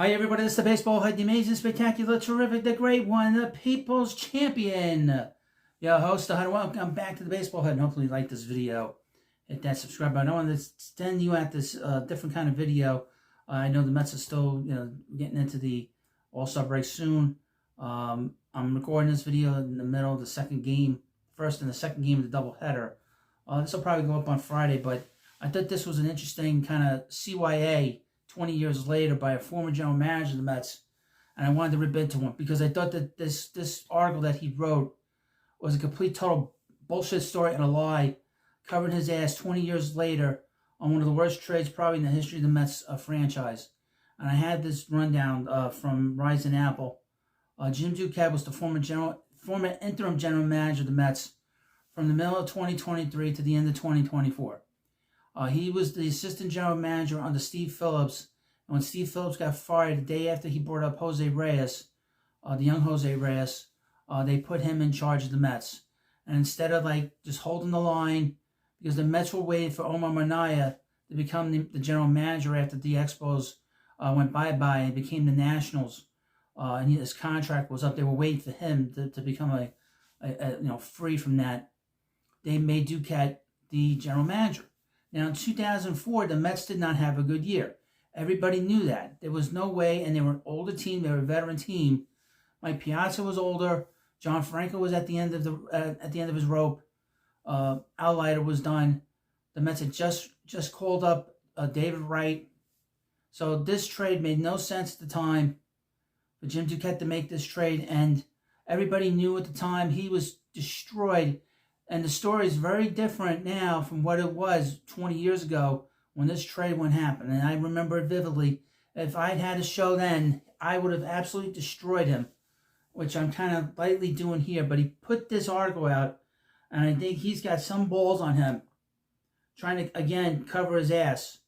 Hi everybody, this is the Baseball Head, the amazing, spectacular, terrific, the great one, the People's Champion. Your host, the Hunter. Welcome back to the Baseball Head, and hopefully you like this video. Hit that subscribe button. I want to send you out this different kind of video. I know the Mets are still, getting into the All-Star break soon. I'm recording this video in the middle of the second game, first and the second game of the doubleheader. This will probably go up on Friday, but I thought this was an interesting kind of CYA 20 years later by a former general manager of the Mets, and I wanted to rip into him because I thought that this article that he wrote was a complete total bullshit story and a lie, covering his ass 20 years later on one of the worst trades probably in the history of the Mets franchise. And I had this rundown from Rising Apple. Jim Duquette was the former interim general manager of the Mets from the middle of 2023 to the end of 2024. He was the assistant general manager under Steve Phillips, and when Steve Phillips got fired the day after he brought up Jose Reyes, the young Jose Reyes, they put him in charge of the Mets. And instead of just holding the line, because the Mets were waiting for Omar Minaya to become the general manager after the Expos went bye-bye and became the Nationals, and his contract was up. They were waiting for him to become free from that. They made Duquette the general manager. Now, in 2004, the Mets did not have a good year. Everybody knew that. There was no way, and they were an older team. They were a veteran team. Mike Piazza was older. John Franco was at the end of his rope. Al Leiter was done. The Mets had just called up David Wright. So this trade made no sense at the time for Jim Duquette to make this trade, and everybody knew at the time he was destroyed. And the story is very different now from what it was 20 years ago when this trade went happen. And I remember it vividly. If I'd had a show then, I would have absolutely destroyed him, which I'm kind of lightly doing here. But he put this article out, and I think he's got some balls on him, trying to, again, cover his ass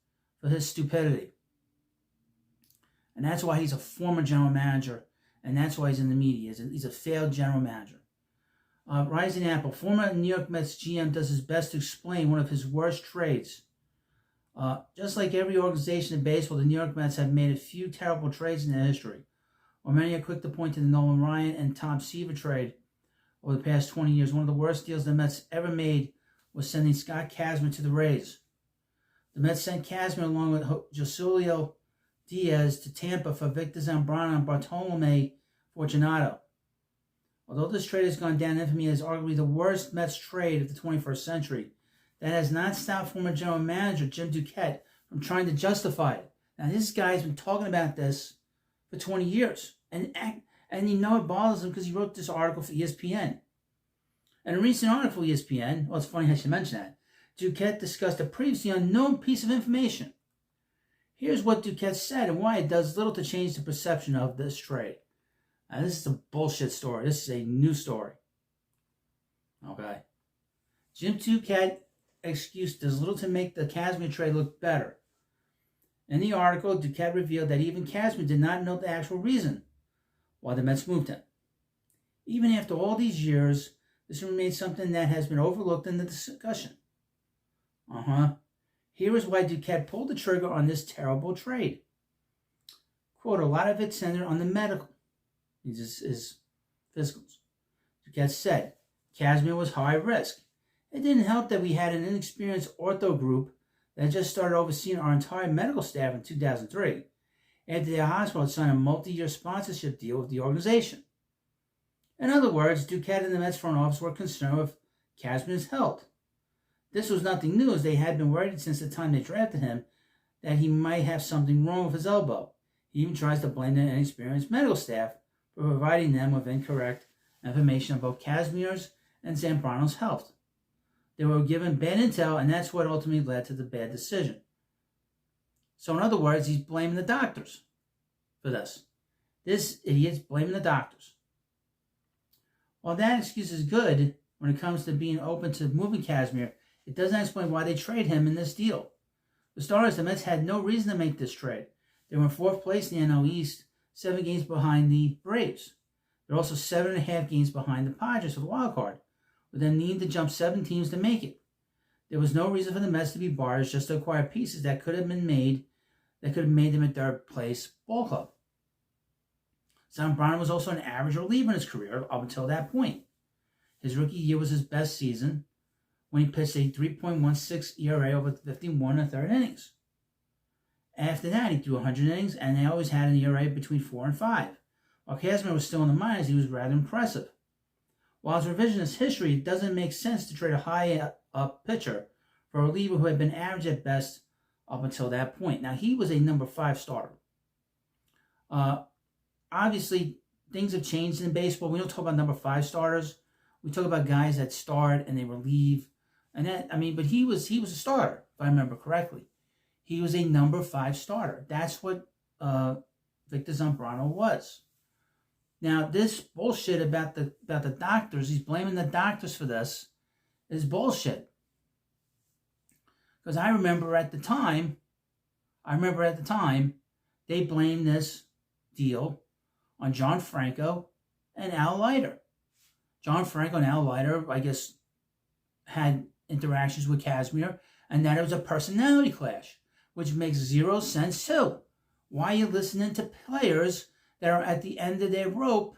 for his stupidity. And that's why he's a former general manager, and that's why he's in the media. He's a failed general manager. Rising Apple, former New York Mets GM, does his best to explain one of his worst trades. Just like every organization in baseball, the New York Mets have made a few terrible trades in their history. While many are quick to point to the Nolan Ryan and Tom Seaver trade over the past 20 years, one of the worst deals the Mets ever made was sending Scott Kazmir to the Rays. The Mets sent Kazmir along with Joselio Diaz to Tampa for Victor Zambrano and Bartolome Fortunato. Although this trade has gone down in infamy as arguably the worst Mets trade of the 21st century, that has not stopped former general manager Jim Duquette from trying to justify it. Now, this guy's been talking about this for 20 years. And it bothers him because he wrote this article for ESPN. And a recent article for ESPN, well, it's funny I should mention that, Duquette discussed a previously unknown piece of information. Here's what Duquette said and why it does little to change the perception of this trade. Now, this is a bullshit story. This is a new story. Okay. Jim Duquette excuse does little to make the Kazmir trade look better. In the article, Duquette revealed that even Kazmir did not know the actual reason why the Mets moved him. Even after all these years, this remains something that has been overlooked in the discussion. Here is why Duquette pulled the trigger on this terrible trade. Quote, a lot of it centered on the medical. His physicals. Duquette said, Kazmir was high risk. It didn't help that we had an inexperienced ortho group that just started overseeing our entire medical staff in 2003, after the hospital had signed a multi-year sponsorship deal with the organization. In other words, Duquette and the Mets front office were concerned with Kazmir's health. This was nothing new, as they had been worried since the time they drafted him that he might have something wrong with his elbow. He even tries to blame the inexperienced medical staff for providing them with incorrect information about Kazmir's and Zambrano's health. They were given bad intel, and that's what ultimately led to the bad decision. So in other words, he's blaming the doctors for this. This idiot's blaming the doctors. While that excuse is good when it comes to being open to moving Kazmir, it doesn't explain why they trade him in this deal. For starters, the Mets had no reason to make this trade. They were in fourth place in the NL East, 7 games behind the Braves. They're also 7.5 games behind the Padres for the wild card, with them needing to jump 7 teams to make it. There was no reason for the Mets to be buyers just to acquire pieces that could have made them a third place ball club. Zambrano was also an average reliever in his career up until that point. His rookie year was his best season when he pitched a 3.16 ERA over 51 1/3 innings. After that, he threw 100 innings, and they always had an ERA between 4 and 5. While Kazmir was still in the minors, he was rather impressive. While it's revisionist history, it doesn't make sense to trade a high-up pitcher for a reliever who had been average at best up until that point. Now, he was a number 5 starter. Obviously, things have changed in baseball. We don't talk about number 5 starters. We talk about guys that start and they relieve. And that, but he was a starter, if I remember correctly. He was a number 5 starter. That's what Victor Zambrano was. Now, this bullshit about the doctors, he's blaming the doctors for this, is bullshit. Because I remember at the time, they blamed this deal on John Franco and Al Leiter. John Franco and Al Leiter, I guess, had interactions with Kazmir, and that it was a personality clash, which makes 0 sense too. Why are you listening to players that are at the end of their rope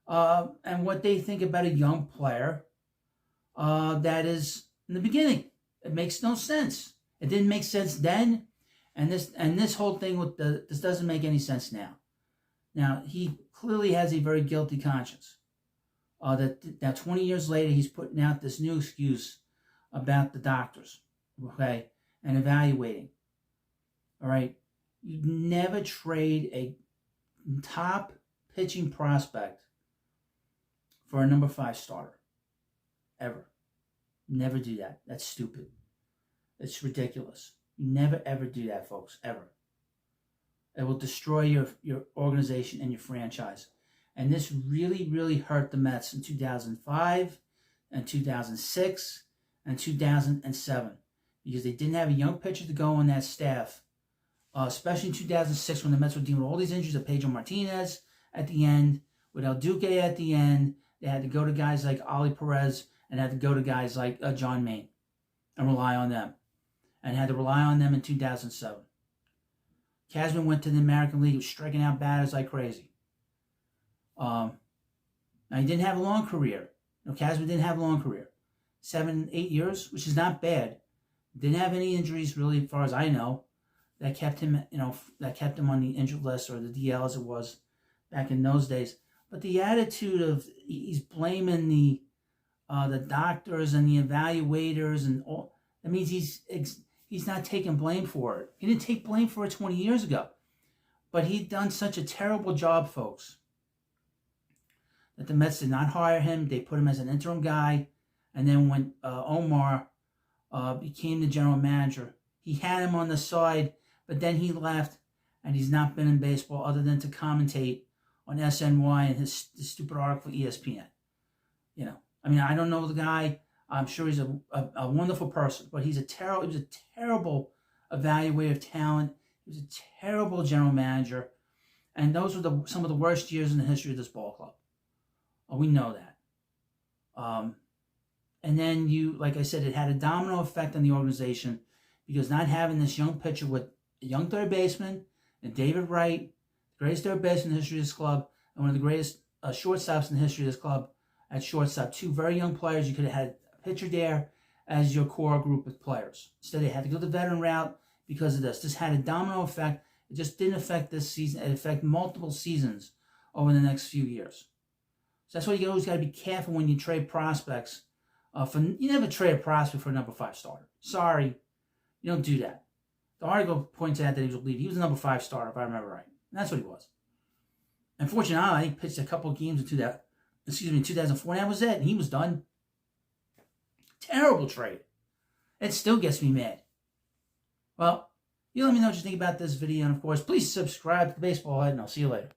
and what they think about a young player that is in the beginning? It makes no sense. It didn't make sense then, and this whole thing with this doesn't make any sense now. Now, he clearly has a very guilty conscience. That 20 years later, he's putting out this new excuse about the doctors, okay, and evaluating. All right, you never trade a top pitching prospect for a number 5 starter, ever. Never do that. That's stupid. It's ridiculous. You never ever do that, folks, ever. It will destroy your organization and your franchise. And this really, really hurt the Mets in 2005 and 2006 and 2007 because they didn't have a young pitcher to go on that staff, especially in 2006 when the Mets were dealing with all these injuries of Pedro Martinez at the end, with El Duque at the end. They had to go to guys like Ali Perez and had to go to guys like John Maine and rely on them. And had to rely on them in 2007. Kazmir went to the American League, was striking out batters like crazy. Now, he didn't have a long career. Kazmir didn't have a long career. 7, 8 years, which is not bad. Didn't have any injuries, really, as far as I know, that kept him, on the injured list or the DL as it was back in those days. But the attitude of he's blaming the doctors and the evaluators and all, that means he's not taking blame for it. He didn't take blame for it 20 years ago. But he'd done such a terrible job, folks, that the Mets did not hire him. They put him as an interim guy. And then when Omar became the general manager, he had him on the side, but then he left, and he's not been in baseball other than to commentate on SNY and his stupid article for ESPN. I don't know the guy. I'm sure he's a wonderful person, but he was a terrible evaluator of talent. He was a terrible general manager, and those were some of the worst years in the history of this ball club. We know that. And then like I said, it had a domino effect on the organization because not having this young pitcher with a young third baseman and David Wright, the greatest third baseman in the history of this club, and one of the greatest shortstops in the history of this club at shortstop, 2 very young players. You could have had pitcher there as your core group of players. Instead, they had to go the veteran route because of this. This had a domino effect. It just didn't affect this season. It affected multiple seasons over the next few years. So that's why you always got to be careful when you trade prospects. You never trade a prospect for a number 5 starter. Sorry, you don't do that. The article points out that he was a lead. He was a number 5 starter, if I remember right. And that's what he was. Unfortunately, he pitched a couple of games in 2004, and that was it. And he was done. Terrible trade. It still gets me mad. Well, you let me know what you think about this video. And, of course, please subscribe to the Baseball Head, and I'll see you later.